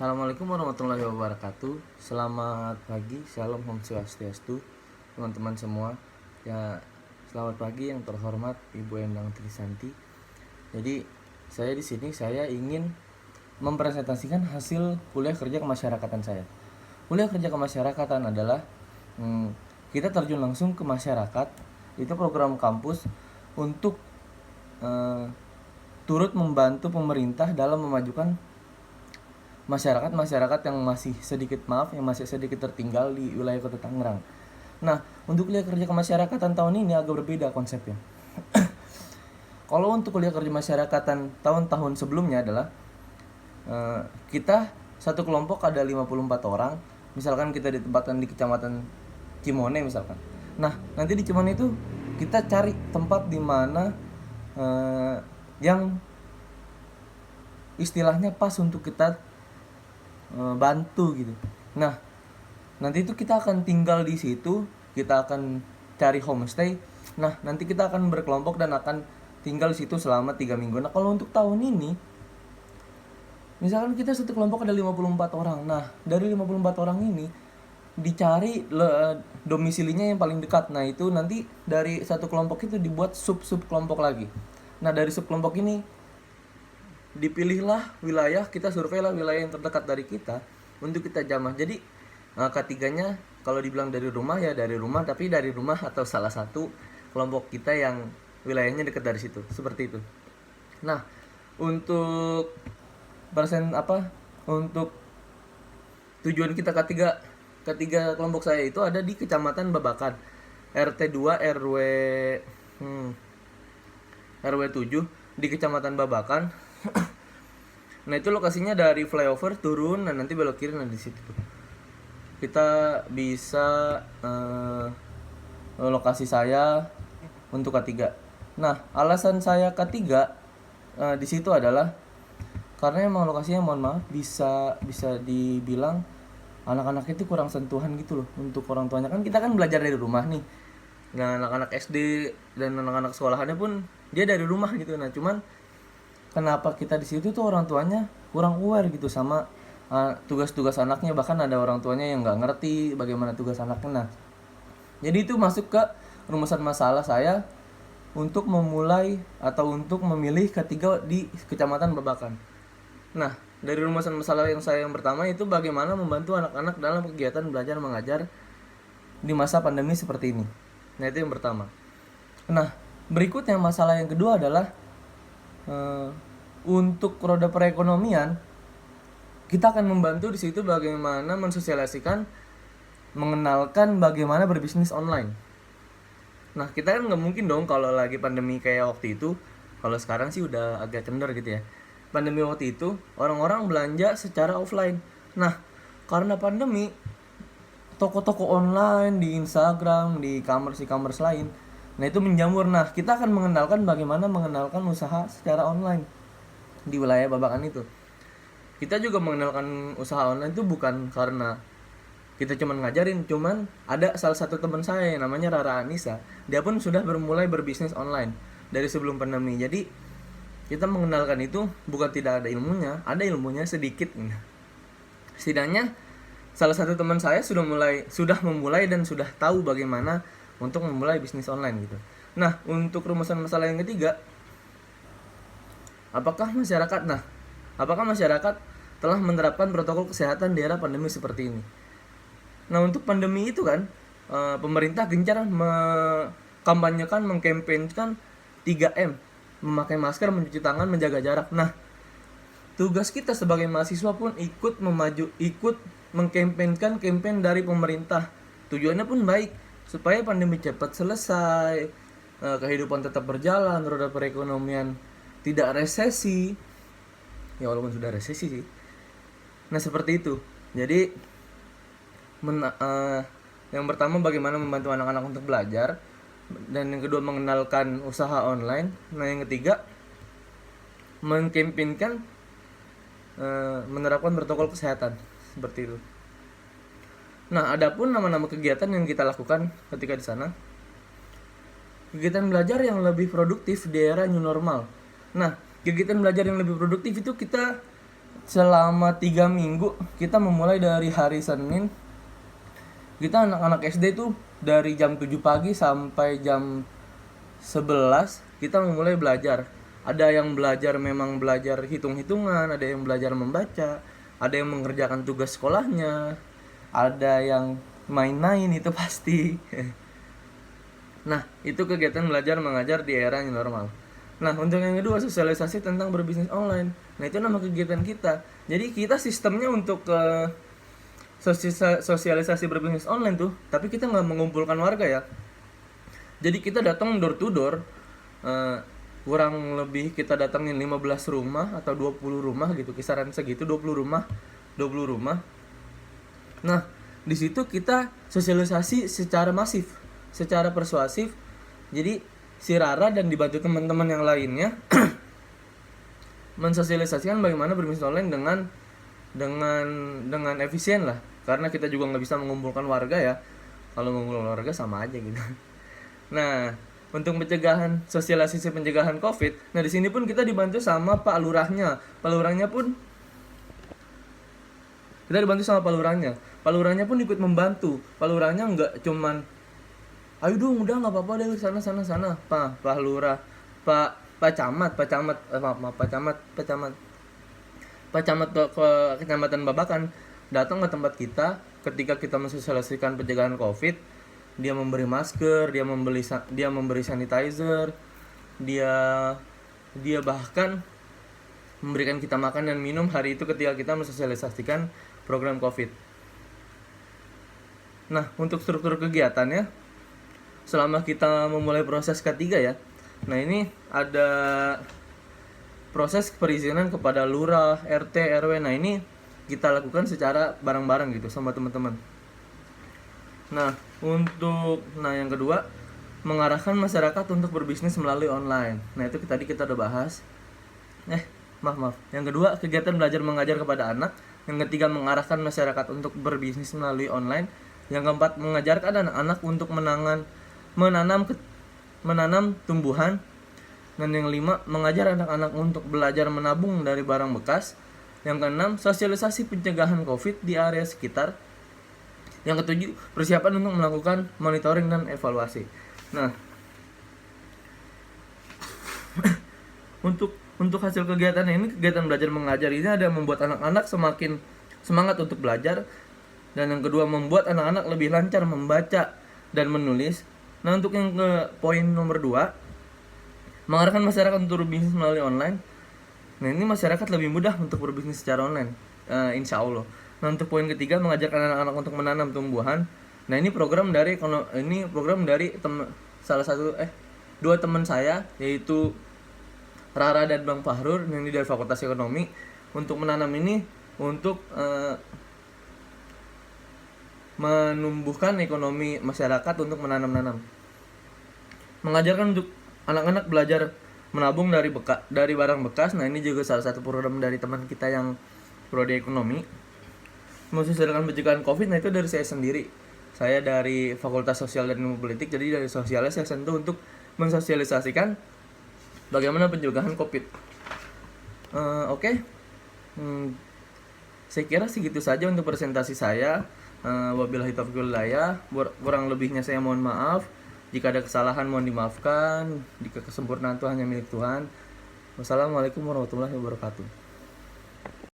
Assalamualaikum warahmatullahi wabarakatuh. Selamat pagi, Shalom Om Swastiastu, teman-teman semua. Ya, selamat pagi yang terhormat Ibu Endang Trisanti. Jadi, saya ingin mempresentasikan hasil kuliah kerja kemasyarakatan saya. Kuliah kerja kemasyarakatan adalah kita terjun langsung ke masyarakat. Itu program kampus untuk turut membantu pemerintah dalam memajukan masyarakat yang masih sedikit tertinggal di wilayah Kota Tangerang. Nah, untuk kuliah kerja kemasyarakatan tahun ini agak berbeda konsepnya. Kalau untuk kuliah kerja masyarakatan tahun-tahun sebelumnya adalah kita satu kelompok ada 54 orang. Misalkan kita ditempatkan di Kecamatan Cimone misalkan. Nah, nanti di Cimone itu kita cari tempat di mana yang istilahnya pas untuk kita bantu gitu. Nah, nanti itu kita akan tinggal di situ, kita akan cari homestay. Nah, nanti kita akan berkelompok dan akan tinggal di situ selama 3 minggu. Nah, kalau untuk tahun ini misalkan kita satu kelompok ada 54 orang. Nah, dari 54 orang ini dicari domisilinya yang paling dekat. Nah, itu nanti dari satu kelompok itu dibuat sub-sub kelompok lagi. Nah, dari sub kelompok ini dipilihlah wilayah, kita surveilah wilayah yang terdekat dari kita untuk kita jamah. Jadi ketiganya kalau dibilang dari rumah ya dari rumah, tapi dari rumah atau salah satu kelompok kita yang wilayahnya dekat dari situ, seperti itu. Nah, untuk untuk tujuan kita ketiga kelompok saya itu ada di Kecamatan Babakan, RT 2 RW 7 di Kecamatan Babakan. Nah, itu lokasinya dari flyover turun dan nanti belok kiri. Nah, di situ kita bisa lokasi saya untuk ketiga. Nah, alasan saya ketiga di situ adalah karena emang lokasinya, mohon maaf, bisa dibilang anak-anak itu kurang sentuhan gitu loh untuk orang tuanya. Kan kita kan belajar dari rumah nih. Nah, anak-anak SD dan anak-anak sekolahannya pun dia dari rumah gitu. Nah, cuman kenapa kita di situ tuh orang tuanya kurang aware gitu sama tugas-tugas anaknya, bahkan ada orang tuanya yang nggak ngerti bagaimana tugas anaknya. Nah, jadi itu masuk ke rumusan masalah saya untuk memulai atau untuk memilih ketiga di Kecamatan Babakan. Nah, dari rumusan masalah yang pertama itu bagaimana membantu anak-anak dalam kegiatan belajar mengajar di masa pandemi seperti ini. Nah, itu yang pertama. Nah, berikutnya masalah yang kedua adalah untuk roda perekonomian, kita akan membantu di situ bagaimana mensosialisasikan, mengenalkan bagaimana berbisnis online. Nah, kita kan nggak mungkin dong kalau lagi pandemi kayak waktu itu. Kalau sekarang sih udah agak kendor gitu ya. Pandemi waktu itu orang-orang belanja secara offline. Nah, karena pandemi, toko-toko online di Instagram, di e-commerce lain, nah itu menjamur. Nah, kita akan bagaimana mengenalkan usaha secara online di wilayah Babakan itu. Kita juga mengenalkan usaha online itu bukan karena kita cuman ngajarin, cuman ada salah satu teman saya yang namanya Rara Anissa. Dia pun sudah mulai berbisnis online dari sebelum pandemi. Jadi kita mengenalkan itu bukan tidak ada ilmunya sedikit. Setidaknya salah satu teman saya sudah memulai dan sudah tahu bagaimana untuk memulai bisnis online gitu. Nah, untuk rumusan masalah yang ketiga, apakah masyarakat telah menerapkan protokol kesehatan di era pandemi seperti ini? Nah, untuk pandemi itu kan pemerintah gencar mengkampanyekan 3M, memakai masker, mencuci tangan, menjaga jarak. Nah, tugas kita sebagai mahasiswa pun ikut mengkampanyekan campaign dari pemerintah. Tujuannya pun baik, supaya pandemi cepat selesai, kehidupan tetap berjalan, roda perekonomian tidak resesi. Ya, walaupun sudah resesi sih. Nah, seperti itu. Jadi yang pertama bagaimana membantu anak-anak untuk belajar, dan yang kedua mengenalkan usaha online. Nah, yang ketiga mengkampanyekan menerapkan protokol kesehatan seperti itu. Nah, adapun nama-nama kegiatan yang kita lakukan ketika di sana, kegiatan belajar yang lebih produktif di era new normal. Nah, kegiatan belajar yang lebih produktif itu kita selama 3 minggu kita memulai dari hari Senin. Kita anak-anak SD tuh dari jam 7 pagi sampai jam 11 kita memulai belajar. Ada yang belajar memang belajar hitung-hitungan, ada yang belajar membaca, ada yang mengerjakan tugas sekolahnya, ada yang main-main itu pasti. Nah, itu kegiatan belajar mengajar di era yang normal. Nah, untuk yang kedua, sosialisasi tentang berbisnis online. Nah, itu nama kegiatan kita. Jadi kita sistemnya untuk sosialisasi berbisnis online tuh, tapi kita nggak mengumpulkan warga ya. Jadi kita datang door to door, kurang lebih kita datangin 15 rumah atau 20 rumah gitu, kisaran segitu, 20 rumah. Nah, di situ kita sosialisasi secara masif, secara persuasif. Jadi si Rara dan dibantu teman-teman yang lainnya mensosialisasikan bagaimana berbisnis online dengan efisien lah, karena kita juga nggak bisa mengumpulkan warga ya. Kalau mengumpulkan warga sama aja gitu. Nah, untuk pencegahan, sosialisasi pencegahan COVID, nah di sini pun kita dibantu sama Pak Lurahnya. Pak Lurahnya pun kita dibantu sama Pak Lurahnya. Pak Lurahnya pun ikut membantu. Pak Lurahnya nggak cuman, ayo dong udah nggak apa-apa deh sana. Pak Lurah, Pak Camat ke Kecamatan Babakan datang ke tempat kita ketika kita mensosialisasikan pencegahan COVID. Dia memberi masker, dia memberi sanitizer, dia bahkan memberikan kita makan dan minum hari itu ketika kita mensosialisasikan program COVID. Nah, untuk struktur kegiatannya selama kita memulai proses ketiga ya. Nah, ini ada proses perizinan kepada lurah, RT, RW. Nah, ini kita lakukan secara bareng-bareng gitu sama teman-teman. Nah, yang kedua, mengarahkan masyarakat untuk berbisnis melalui online. Nah, itu tadi kita udah bahas. Maaf. Yang kedua, kegiatan belajar mengajar kepada anak. Yang ketiga, mengarahkan masyarakat untuk berbisnis melalui online. Yang keempat, mengajarkan anak-anak untuk menanam tumbuhan. Dan yang kelima, mengajar anak-anak untuk belajar menabung dari barang bekas. Yang keenam, sosialisasi pencegahan COVID di area sekitar. Yang ketujuh, persiapan untuk melakukan monitoring dan evaluasi. Nah, untuk hasil kegiatan ini, kegiatan belajar mengajar ini ada membuat anak-anak semakin semangat untuk belajar, dan yang kedua membuat anak-anak lebih lancar membaca dan menulis. Nah, untuk yang ke poin nomor 2, mengarahkan masyarakat untuk berbisnis melalui online. Nah, ini masyarakat lebih mudah untuk berbisnis secara online, insya Allah. Nah, untuk poin ketiga, mengajarkan anak-anak untuk menanam tumbuhan. Nah, ini program dari dua teman saya, yaitu Rara dan Bang Fahrur, yang ini dari Fakultas Ekonomi. Untuk menanam ini untuk menumbuhkan ekonomi masyarakat untuk menanam. Mengajarkan untuk anak-anak belajar menabung dari barang bekas. Nah, ini juga salah satu program dari teman kita yang prodi ekonomi. Mensosialisasikan pencegahan COVID, nah itu dari saya sendiri. Saya dari Fakultas Sosial dan Ilmu Politik, jadi dari sosialis saya sentuh untuk mensosialisasikan bagaimana pencegahan COVID. Oke. Saya kira segitu saja untuk presentasi saya. Wabillahi taufiq wal hidayah. Kurang lebihnya saya mohon maaf. Jika ada kesalahan mohon dimaafkan. Jika kesempurnaan itu hanya milik Tuhan. Wassalamualaikum warahmatullahi wabarakatuh.